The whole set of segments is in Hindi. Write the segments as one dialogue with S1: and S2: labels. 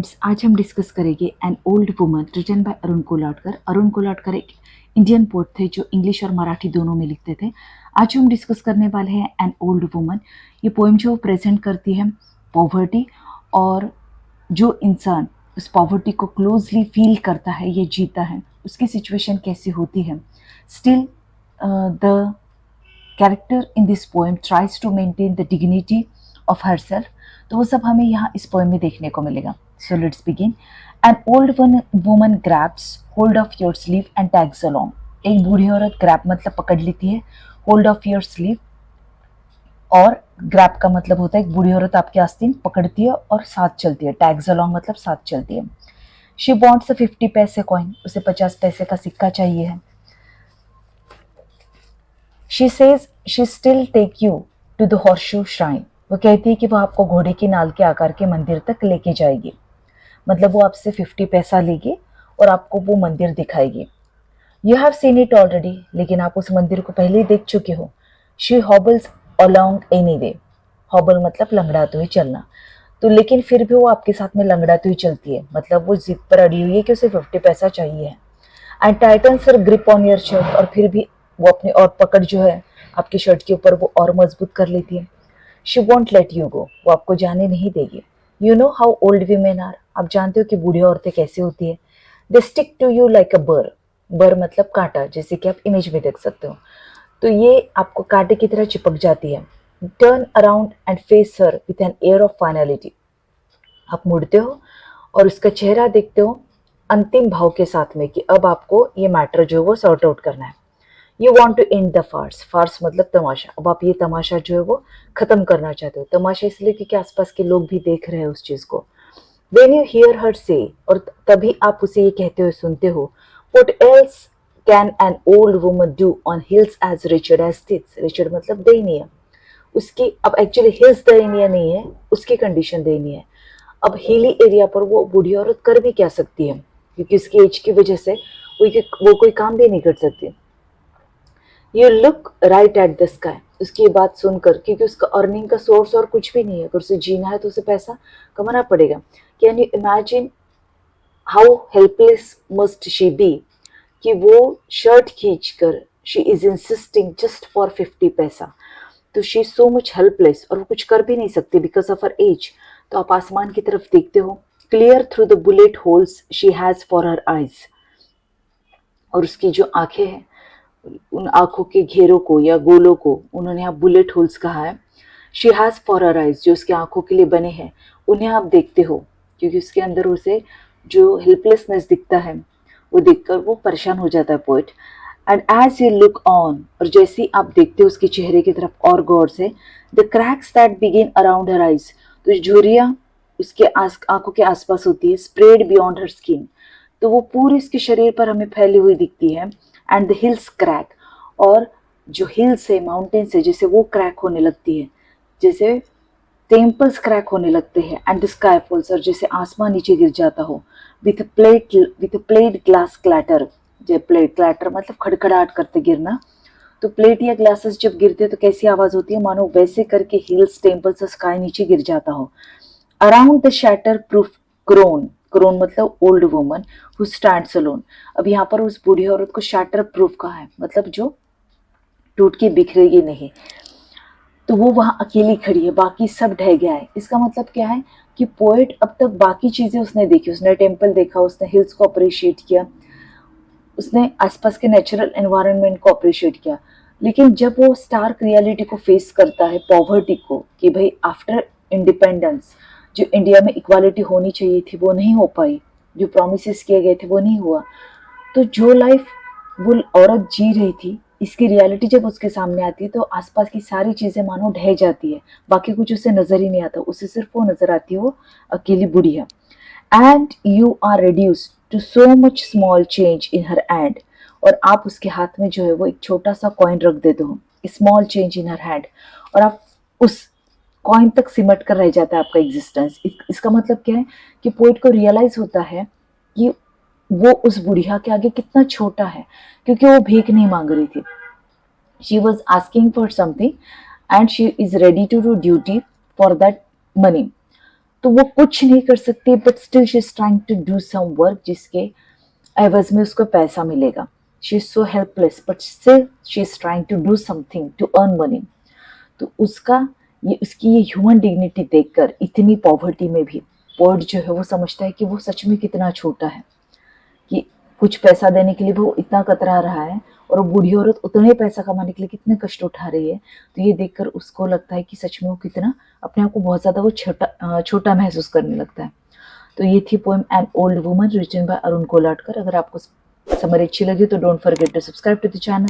S1: फ्रेंड्स, आज हम डिस्कस करेंगे an old woman written by Arun Kolatkar. Arun Kolatkar एक इंडियन पोएट थे जो इंग्लिश और मराठी दोनों में लिखते थे। आज हम डिस्कस करने वाले हैं एन ओल्ड वुमन। ये पोएम जो प्रेजेंट करती है पॉवर्टी, और जो इंसान उस पॉवर्टी को क्लोजली फील करता है, ये जीता है, उसकी सिचुएशन कैसी होती है। Still the character in this poem tries to maintain the dignity of herself. तो वो सब हमें यहाँ इस पोएम में देखने को मिलेगा। So let's begin. N old woman grabs hold of your sleeve and tags along. एक बूढ़ी औरत ग्रैब मतलब पकड़ लेती है, होल्ड ऑफ योर स्लीव, और ग्रैब का मतलब होता है एक बूढ़ी औरत आपकी आस्तीन पकड़ती है और साथ चलती है। टैग्स अलोंग मतलब साथ चलती है। शी वॉन्ट्स अ 50 पैसे कॉइन, उसे 50 पैसे का सिक्का चाहिए है। She says she still take you to the horseshoe shrine. वो कहती है कि वो आपको घोड़े की नाल के आकार के मंदिर तक लेके जाएगी, मतलब वो आपसे 50 पैसा लेगी और आपको वो मंदिर दिखाएगी। You have seen it already, लेकिन आप उस मंदिर को पहले ही देख चुके हो। She hobbles along anyway. Hobble मतलब लंगड़ाते हुए चलना, तो लेकिन फिर भी वो आपके साथ में लंगड़ाते हुए चलती है, मतलब वो जिद पर अड़ी हुई है कि उसे 50 पैसा चाहिए है। And titans her grip on your shirt, और फिर भी वो अपनी और पकड़ जो है आपकी शर्ट के ऊपर वो और मजबूत कर लेती है। She won't let you go, वो आपको जाने नहीं देगी। You know how old women are, आप जानते हो कि बूढ़ी औरतें कैसी होती है। They stick to you like a burr. Burr मतलब कांटा, जैसे कि आप इमेज में देख सकते हो। तो ये आपको कांटे की तरह चिपक जाती है। Turn around and face her with an air of finality. आप मुड़ते हो और उसका चेहरा देखते हो अंतिम भाव के साथ में कि अब आपको ये मैटर जो है वो सॉर्ट आउट करना है। You want to end the farce. Farce मतलब तमाशा। अब आप ये तमाशा जो है वो खत्म करना चाहते हो। तमाशा इसलिए क्योंकि आसपास के लोग भी देख रहे हैं उस चीज को। When you hear her say, और तभी आप उसे ये कहते हुए सुनते हो, what else can an old woman do on hills as wretched as this? Wretched मतलब दयनीय। उसकी अब एक्चुअली हिल्स दयनीय नहीं है, उसकी कंडीशन दयनीय है। अब हिली एरिया पर वो बूढ़ी औरत कर भी क्या सकती है, क्योंकि उसकी एज की वजह से वो कोई काम भी नहीं कर सकती। You look right at the sky. उसकी बात सुनकर, क्योंकि उसका अर्निंग का सोर्स और कुछ भी नहीं है, अगर उसे जीना है तो उसे पैसा कमाना पड़ेगा। Can you imagine how helpless must she be, कि वो शर्ट खींचकर she is insisting just for 50 पैसा। तो she is so much helpless, और वो कुछ कर भी नहीं सकती बिकॉज ऑफ हर एज। तो आप आसमान की तरफ देखते हो, clear through the bullet holes she has for her eyes. और उसकी जो आंखें हैं, उन आंखों के घेरों को या गोलों को उन्होंने यहाँ बुलेट होल्स कहा है। She has for her eyes, जो उसकी आंखों के लिए बने हैं, उन्हें आप देखते हो, क्योंकि उसके अंदर उसे जो हेल्पलेसनेस दिखता है वो देखकर वो परेशान हो जाता है poet. And as you look on, और जैसे ही आप देखते हो उसके चेहरे की तरफ और गौर से, the cracks that begin around her eyes, तो झुर्रियाँ उसके आंखों के आसपास होती है, स्प्रेड बियॉन्ड हर स्किन, तो वो पूरे उसके शरीर पर हमें फैली हुई दिखती है। एंड द हिल्स क्रैक, और जो हिल्स है, माउंटेन्स है, जैसे वो क्रैक होने लगती है, जैसे टेम्पल्स क्रैक होने लगते हैं। एंड द स्काई फॉल्स, और जैसे आसमान नीचे गिर जाता हो। विथ प्लेट ग्लास क्लैटर, जो प्लेट क्लैटर मतलब खड़खड़ाहट करते गिरना। तो प्लेट या ग्लासेस जब गिरते तो कैसी आवाज होती है, मानो वैसे करके हिल्स, टेम्पल्स और स्काई नीचे गिर जाता हो। Around the shatterproof crone, crone मतलब old woman who stands alone. अब यहाँ पर उस बूढ़ी औरत को शैटर प्रूफ कहा है, मतलब जो टूट के बिखरेगी नहीं। तो वो वहां अकेली खड़ी है, बाकी सब ढह गया है। इसका मतलब क्या है कि पोएट अब तक बाकी चीजें उसने देखी, उसने टेम्पल देखा, उसने हिल्स को अप्रिशिएट किया, उसने आसपास के नेचुरल एनवायरनमेंट को अप्रिशिएट किया, लेकिन जब वो स्टार्क रियलिटी को फेस करता है, पॉवर्टी को, कि भाई आफ्टर इंडिपेंडेंस जो इंडिया में इक्वालिटी होनी चाहिए थी वो नहीं हो पाई, जो प्रोमिसेस किए गए थे वो नहीं हुआ, तो जो लाइफ वो औरत जी रही थी, इसकी रियलिटी जब उसके सामने आती है तो आसपास की सारी चीजें मानो ढह जाती है, बाकी कुछ उसे नजर ही नहीं आता, उसे सिर्फ वो नजर आती है, वो अकेली बुढ़िया। And you are reduced to so much small change in her hand, और आप उसके हाथ में जो है वो एक छोटा सा कॉइन रख देते हो, small change in her hand, और आप उस कॉइन तक सिमट कर रह जाता है आपका एग्जिस्टेंस। इसका मतलब क्या है कि पोइट को रियलाइज होता है कि वो उस बुढ़िया के आगे कितना छोटा है, क्योंकि वो भीख नहीं मांग रही थी। She was asking for something and she is ready to do duty for that money. तो वो कुछ नहीं कर सकती, but still she is trying to do some work जिसके एवज में उसको पैसा मिलेगा. She is so helpless but still she is trying to do something to earn money. तो उसकी ये ह्यूमन डिग्निटी देखकर इतनी पॉवर्टी में भी पोएट जो है वो समझता है कि वो सच में कितना छोटा है, कि कुछ पैसा देने के लिए वो इतना कतरा रहा है और वो बूढ़ी औरत उतने पैसा कमाने के लिए कितने कष्ट उठा रही है. तो ये देखकर उसको लगता है कि सच में वो कितना अपने आप को बहुत ज़्यादा वो छोटा महसूस करने लगता है. तो ये थी poem an old woman written by Arun Kolatkar. अगर आपको समरी अच्छी लगी तो don't forget to subscribe to the channel,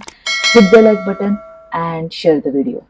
S1: hit the like button and share the video.